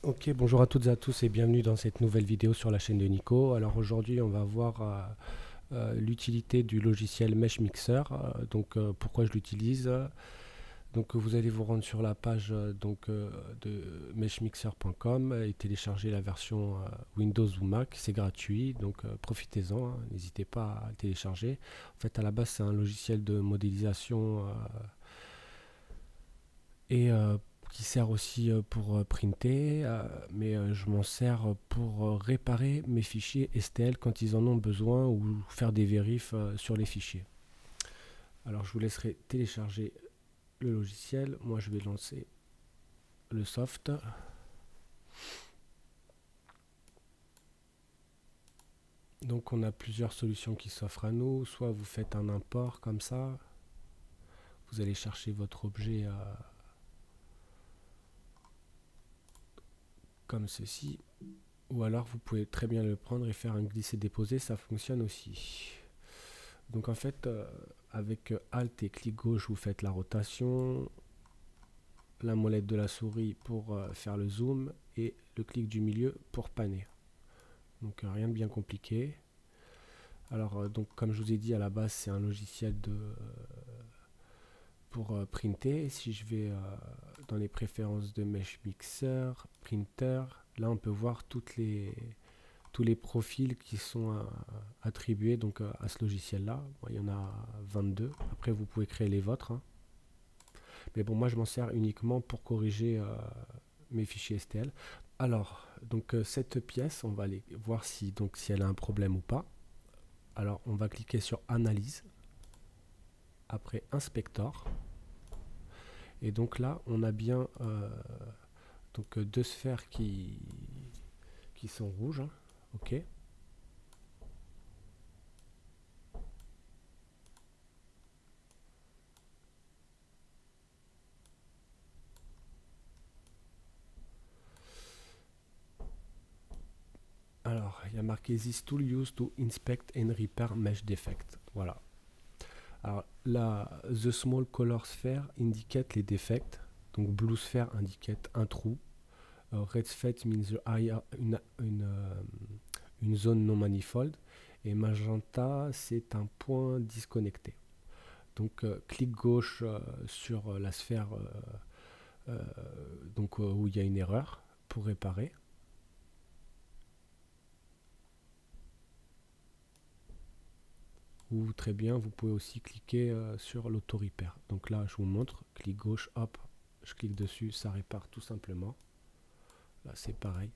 Ok, bonjour à toutes et à tous et bienvenue dans cette nouvelle vidéo sur la chaîne de Nico. Alors aujourd'hui on va voir l'utilité du logiciel Mesh Mixer. Pourquoi je l'utilise. Donc vous allez vous rendre sur la page de meshmixer.com et télécharger la version Windows ou Mac. C'est gratuit, donc profitez-en, hein, n'hésitez pas à le télécharger. En fait à la base c'est un logiciel de modélisation et qui sert aussi pour printer, mais je m'en sers pour réparer mes fichiers STL quand ils en ont besoin ou faire des vérifs sur les fichiers. Alors je vous laisserai télécharger le logiciel. Moi je vais lancer le soft. Donc on a plusieurs solutions qui s'offrent à nous. Soit vous faites un import comme ça, vous allez chercher votre objet comme ceci, ou alors vous pouvez très bien le prendre et faire un glisser-déposer, ça fonctionne aussi. Donc en fait, avec Alt et clic gauche, vous faites la rotation, la molette de la souris pour faire le zoom et le clic du milieu pour panner. Donc rien de bien compliqué. Alors donc comme je vous ai dit à la base, c'est un logiciel pour printer. Si je vais dans les préférences de Mesh Mixer, Printer, là on peut voir tous les profils qui sont attribués donc, à ce logiciel-là. Bon, il y en a 22. Après, vous pouvez créer les vôtres. Hein. Mais bon, moi, je m'en sers uniquement pour corriger mes fichiers STL. Alors, donc cette pièce, on va aller voir si elle a un problème ou pas. Alors, on va cliquer sur Analyse. Après, Inspector. Et donc là, on a bien deux sphères qui sont rouges. Hein. OK. Alors, il y a marqué This tool used to inspect and repair mesh defect. Voilà. Alors, la The Small Color Sphere indiquait les défects. Donc, Blue Sphere indiquait un trou. Red Sphere means une zone non manifold. Et Magenta, c'est un point disconnecté. Donc, clic gauche sur la sphère où il y a une erreur pour réparer. Ou très bien, vous pouvez aussi cliquer sur l'auto-repair. Donc là, je vous montre, clic gauche, hop, je clique dessus, ça répare tout simplement. Là, c'est pareil.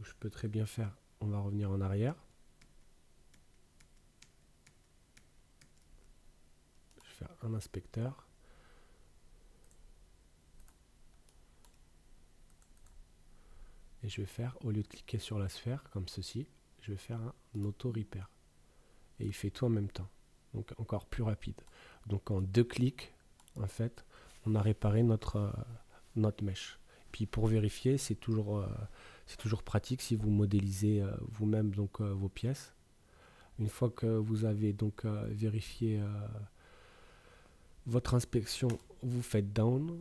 Je peux très bien faire, on va revenir en arrière. Je vais faire un inspecteur. Et je vais faire, au lieu de cliquer sur la sphère, comme ceci, je vais faire un auto-repair. Et il fait tout en même temps. Donc encore plus rapide. Donc en 2 clics, en fait, on a réparé notre mesh. Puis pour vérifier, c'est toujours pratique si vous modélisez vous-même vos pièces. Une fois que vous avez vérifié votre inspection, vous faites down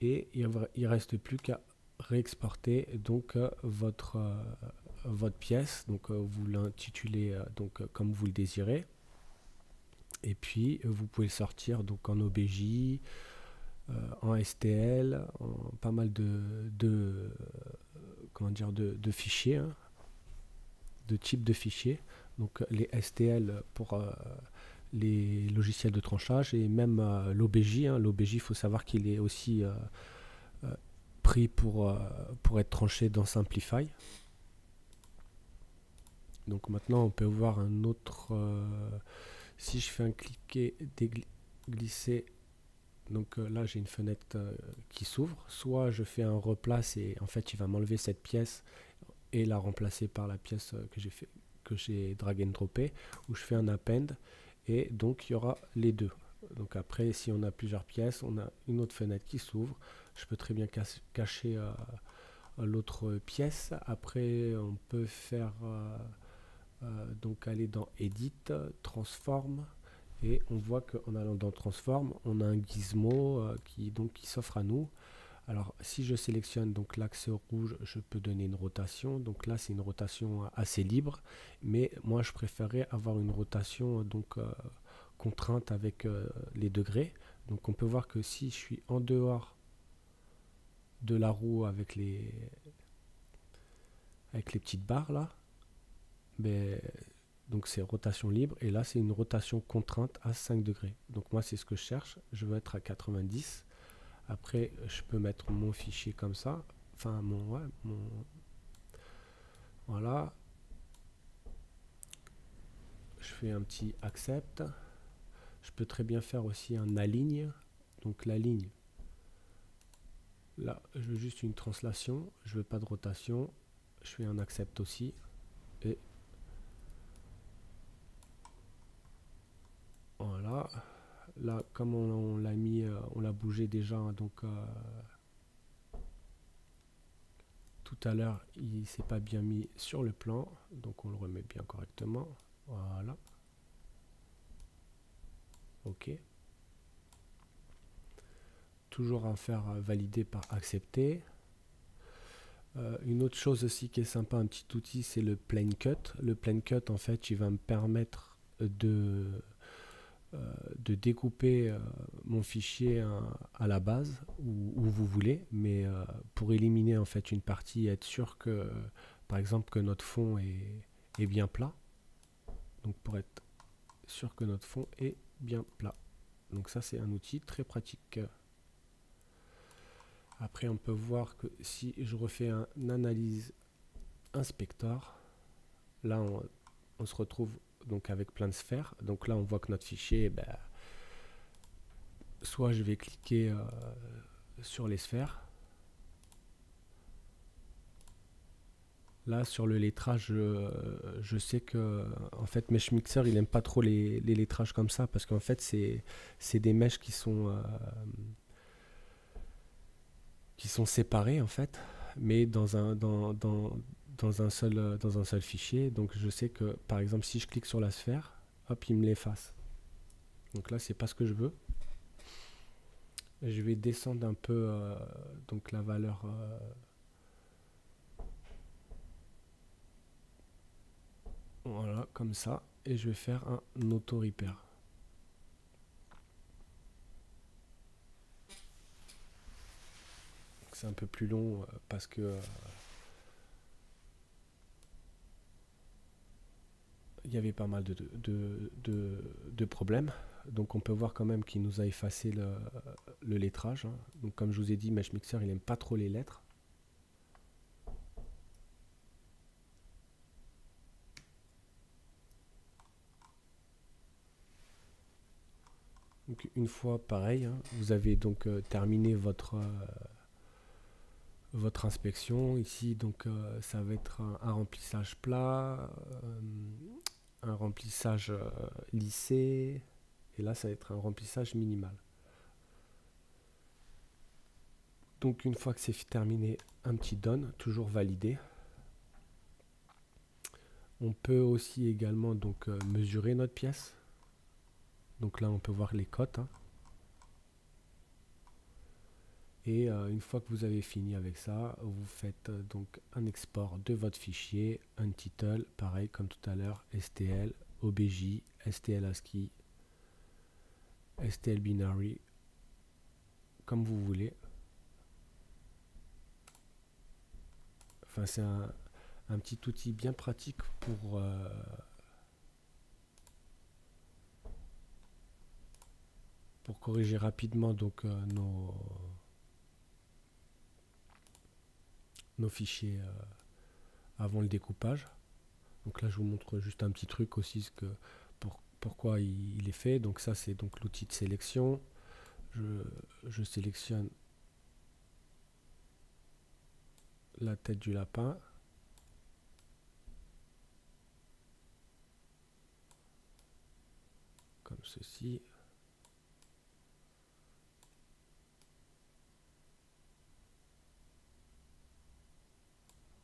et il ne reste plus qu'à réexporter votre pièce. Donc vous l'intitulez comme vous le désirez. Et puis vous pouvez le sortir en OBJ, en STL, en pas mal de fichiers, hein, de types de fichiers. Donc les STL pour les logiciels de tranchage et même l'OBJ. Hein. L'OBJ, il faut savoir qu'il est aussi pris pour être tranché dans Simplify. Donc maintenant, on peut voir un autre... si je fais un cliquer, glisser, donc là j'ai une fenêtre qui s'ouvre. Soit je fais un replace et en fait il va m'enlever cette pièce et la remplacer par la pièce que j'ai drag and droppé, ou je fais un append et donc il y aura les deux. Donc après, si on a plusieurs pièces, on a une autre fenêtre qui s'ouvre. Je peux très bien cacher l'autre pièce. Après, on peut faire aller dans Edit, Transform, et on voit qu'en allant dans Transform, on a un gizmo qui s'offre à nous. Alors, si je sélectionne donc l'axe rouge, je peux donner une rotation. Donc là, c'est une rotation assez libre, mais moi, je préférais avoir une rotation donc contrainte avec les degrés. Donc, on peut voir que si je suis en dehors de la roue avec les petites barres là, ben, donc c'est rotation libre. Et là, c'est une rotation contrainte à 5 degrés. Donc moi, c'est ce que je cherche. Je veux être à 90. Après, je peux mettre mon fichier comme ça. Enfin, voilà. Je fais un petit accept. Je peux très bien faire aussi un aligne. Donc la ligne. Là, je veux juste une translation. Je veux pas de rotation. Je fais un accept aussi. Et voilà. Là, comme on l'a mis, on l'a bougé déjà, hein, donc tout à l'heure, il s'est pas bien mis sur le plan, donc on le remet bien correctement. Voilà. OK. Toujours à faire valider par accepter. Une autre chose aussi qui est sympa, un petit outil, c'est le plane cut. Le plane cut, en fait, il va me permettre de découper mon fichier à la base où vous voulez, mais pour éliminer en fait une partie et être sûr que, par exemple, que notre fond est bien plat. Donc pour être sûr que notre fond est bien plat. Donc ça, c'est un outil très pratique. Après, on peut voir que si je refais un analyse inspector, là on se retrouve donc avec plein de sphères. Donc là, on voit que notre fichier, ben, soit je vais cliquer sur les sphères. Là, sur le lettrage, je sais que en fait, Mesh Mixer, il aime pas trop les lettrages comme ça parce qu'en fait, c'est des mèches qui sont séparées en fait, mais dans un seul fichier. Donc, je sais que par exemple, si je clique sur la sphère, hop, il me l'efface. Donc là, c'est pas ce que je veux. Je vais descendre un peu donc la valeur. Voilà, comme ça. Et je vais faire un auto-repair. C'est un peu plus long parce que il y avait pas mal de problèmes. Donc on peut voir quand même qu'il nous a effacé le lettrage. Hein. Donc comme je vous ai dit, Mesh Mixer, il n'aime pas trop les lettres. Donc une fois pareil, hein, vous avez donc terminé votre inspection. Ici, donc ça va être un remplissage plat, un remplissage lissé, et là ça va être un remplissage minimal. Donc une fois que c'est terminé, un petit done, toujours validé. On peut aussi également donc mesurer notre pièce. Donc là on peut voir les cotes. Hein. Et une fois que vous avez fini avec ça, vous faites donc un export de votre fichier, un title, pareil comme tout à l'heure, STL, OBJ, STL ASCII, STL binary, comme vous voulez. Enfin c'est un petit outil bien pratique pour corriger rapidement donc nos fichiers avant le découpage. Donc là je vous montre juste un petit truc aussi pourquoi il est fait. Donc ça c'est donc l'outil de sélection. Je sélectionne la tête du lapin. Comme ceci.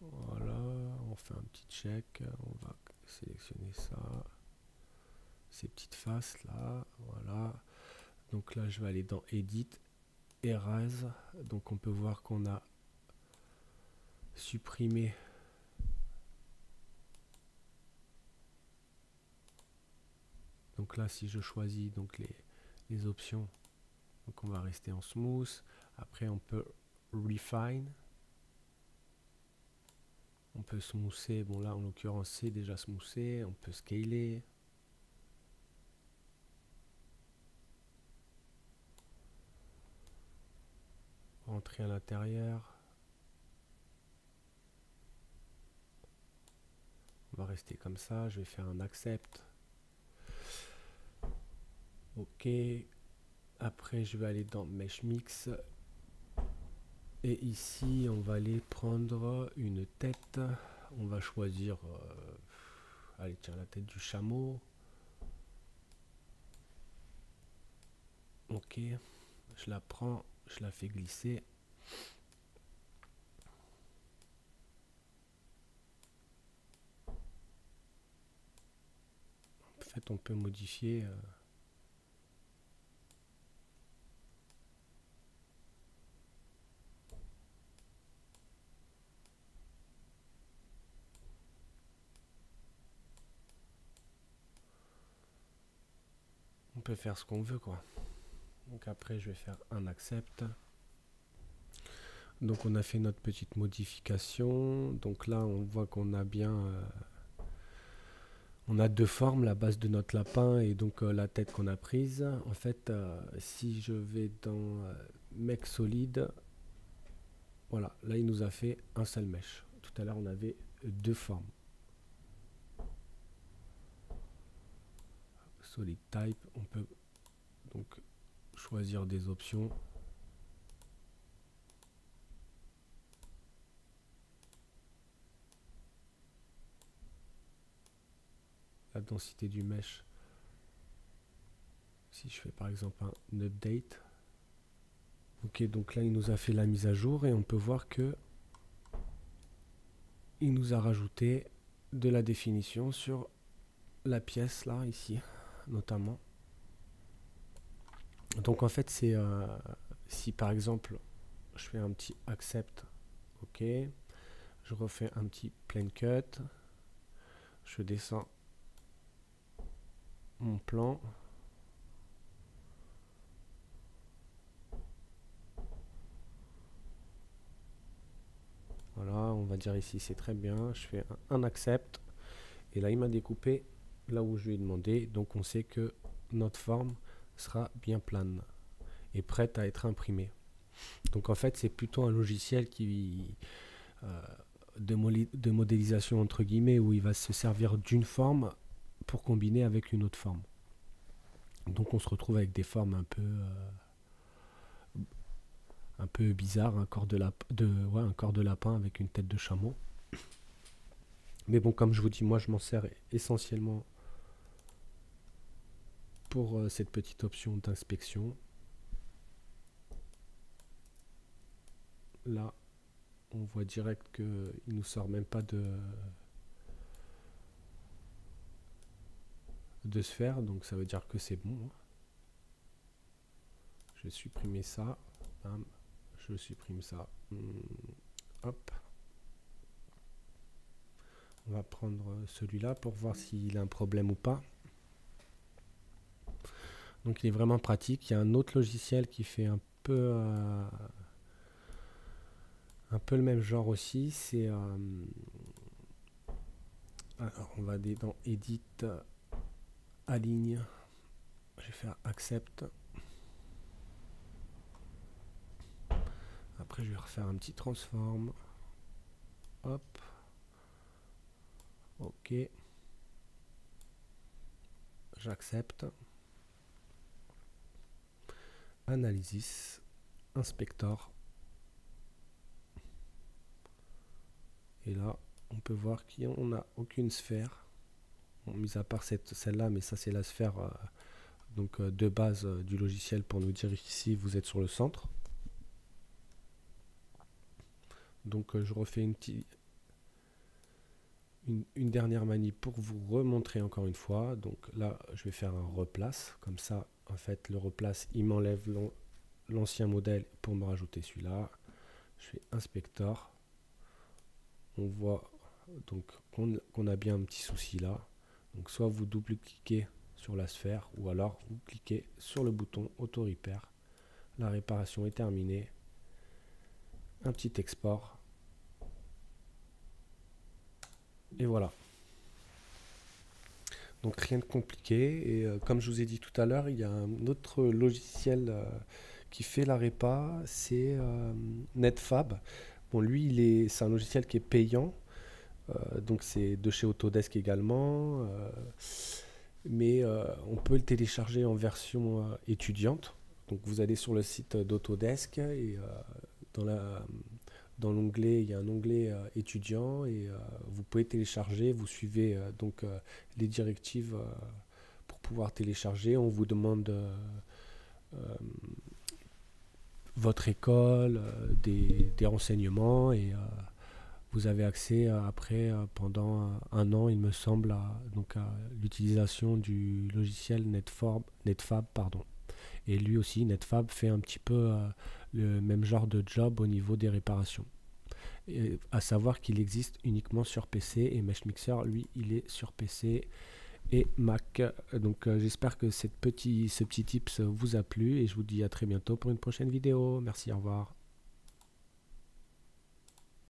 Voilà, on fait un petit check. On va sélectionner ça. Ces petites faces là. Voilà. Donc là je vais aller dans Edit erase. Donc on peut voir qu'on a supprimé donc là si je choisis donc les options, donc on va rester en smooth. Après on peut refine, on peut smoother, bon là en l'occurrence c'est déjà smoothé, on peut scaler, rentrer à l'intérieur. On va rester comme ça, je vais faire un accept. Ok, après je vais aller dans Mesh Mix. Et ici on va aller prendre une tête. On va choisir, allez tiens, la tête du chameau. Ok, je la prends, je la fais glisser. En fait on peut modifier... on peut faire ce qu'on veut quoi. Donc après je vais faire un accept. Donc on a fait notre petite modification. Donc là on voit qu'on a bien... on a deux formes, la base de notre lapin et donc la tête qu'on a prise. En fait si je vais dans Make Solid, voilà, là il nous a fait un seul mesh. Tout à l'heure on avait deux formes. Solid Type, on peut donc choisir des options. La densité du mesh. Si je fais par exemple un update. Ok, donc là il nous a fait la mise à jour et on peut voir que il nous a rajouté de la définition sur la pièce là, ici, notamment. Donc en fait c'est si par exemple je fais un petit accept, ok, je refais un petit plane cut, je descends mon plan, voilà, on va dire ici c'est très bien, je fais un accept et là il m'a découpé là où je lui ai demandé, donc on sait que notre forme sera bien plane et prête à être imprimée. Donc en fait c'est plutôt un logiciel qui de modélisation entre guillemets où il va se servir d'une forme pour combiner avec une autre forme. Donc on se retrouve avec des formes un peu bizarres, un corps un corps de lapin avec une tête de chameau. Mais bon, comme je vous dis, moi je m'en sers essentiellement pour cette petite option d'inspection. Là, on voit direct qu'il nous sort même pas de sphère, donc ça veut dire que c'est bon. Je vais supprimer ça. Bam. Je supprime ça. Hop. On va prendre celui-là pour voir s'il a un problème ou pas. Donc il est vraiment pratique. Il y a un autre logiciel qui fait un peu le même genre aussi. C'est alors on va aller dans Edit, Aligne. Je vais faire Accept. Après je vais refaire un petit transform. Hop. Ok. J'accepte. Analysis. Inspector. Et là, on peut voir qu'on n'a aucune sphère. Bon, mis à part celle-là, mais ça c'est la sphère donc, de base du logiciel pour nous dire ici vous êtes sur le centre. Donc je refais une dernière manip pour vous remontrer encore une fois. Donc là, je vais faire un replace. Comme ça, en fait, le replace, il m'enlève l'ancien modèle pour me rajouter celui-là. Je fais inspecteur. On voit donc qu'on a bien un petit souci là. Donc soit vous double-cliquez sur la sphère ou alors vous cliquez sur le bouton Auto Repair. La réparation est terminée. Un petit export. Et voilà. Donc rien de compliqué. Et comme je vous ai dit tout à l'heure, il y a un autre logiciel qui fait la répa, c'est Netfab. Bon, lui, c'est un logiciel qui est payant. Donc c'est de chez Autodesk également. Mais on peut le télécharger en version étudiante. Donc vous allez sur le site d'Autodesk et dans l'onglet, il y a un onglet étudiant et vous pouvez télécharger. Vous suivez donc les directives pour pouvoir télécharger. On vous demande votre école, des renseignements et vous avez accès après pendant un an, il me semble, à l'utilisation du logiciel Netfab, pardon. Et lui aussi, Netfab fait un petit peu le même genre de job au niveau des réparations. Et à savoir qu'il existe uniquement sur PC et Meshmixer, lui, il est sur PC et Mac. Donc j'espère que ce petit tips vous a plu et je vous dis à très bientôt pour une prochaine vidéo. Merci, au revoir.